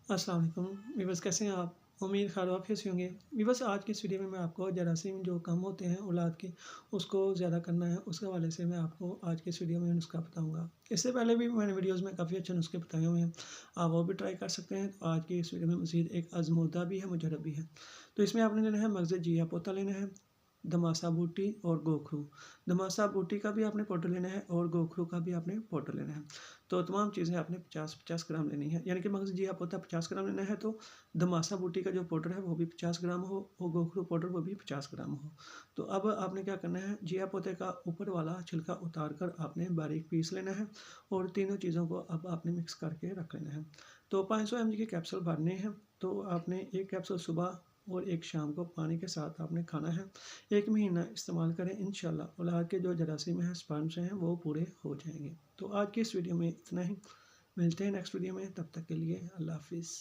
अस्सलाम वालेकुम व्यूअर्स, कैसे हैं आप? उम्मीद खैर वाफियत से होंगे। व्यूअर्स, आज की इस वीडियो में मैं आपको जरासीम जो कम होते हैं औलाद के, उसको ज़्यादा करना है, उसके हवाले से मैं आपको आज की इस वीडियो में नुस्खा बताऊंगा। इससे पहले भी मैंने वीडियोस में काफ़ी अच्छे नुस्खे बताए हुए हैं, आप वो भी ट्राई कर सकते हैं। तो आज की इस वीडियो में मज़ीद एक आजमूदा भी है, मुजरब भी है। तो इसमें आपने लेना है मगज़ जिया पोता लेना है, दमासा बूटी और गोखरू। दमासा बूटी का भी आपने पाउडर लेना है और गोखरू का भी आपने पाउडर लेना है। तो तमाम चीज़ें आपने 50-50 ग्राम लेनी है, यानी कि मगज़ जिया पोता 50 ग्राम लेना है, तो दमासा बूटी का जो पाउडर है वो भी 50 ग्राम हो और गोखरू पाउडर वो भी 50 ग्राम हो। तो अब आपने क्या करना है, जिया पोते का ऊपर वाला छिलका उतार कर आपने बारीक पीस लेना है और तीनों चीज़ों को अब आपने मिक्स करके रख लेना है। तो 500 ml के कैप्सूल भरने हैं, तो आपने एक कैप्सूल सुबह और एक शाम को पानी के साथ आपने खाना है। 1 महीना इस्तेमाल करें, इंशाल्लाह औलाद के जो जरासीम हैं, स्पर्म्स हैं, वो पूरे हो जाएंगे। तो आज की इस वीडियो में इतना ही, मिलते हैं नेक्स्ट वीडियो में, तब तक के लिए अल्लाह हाफिज़।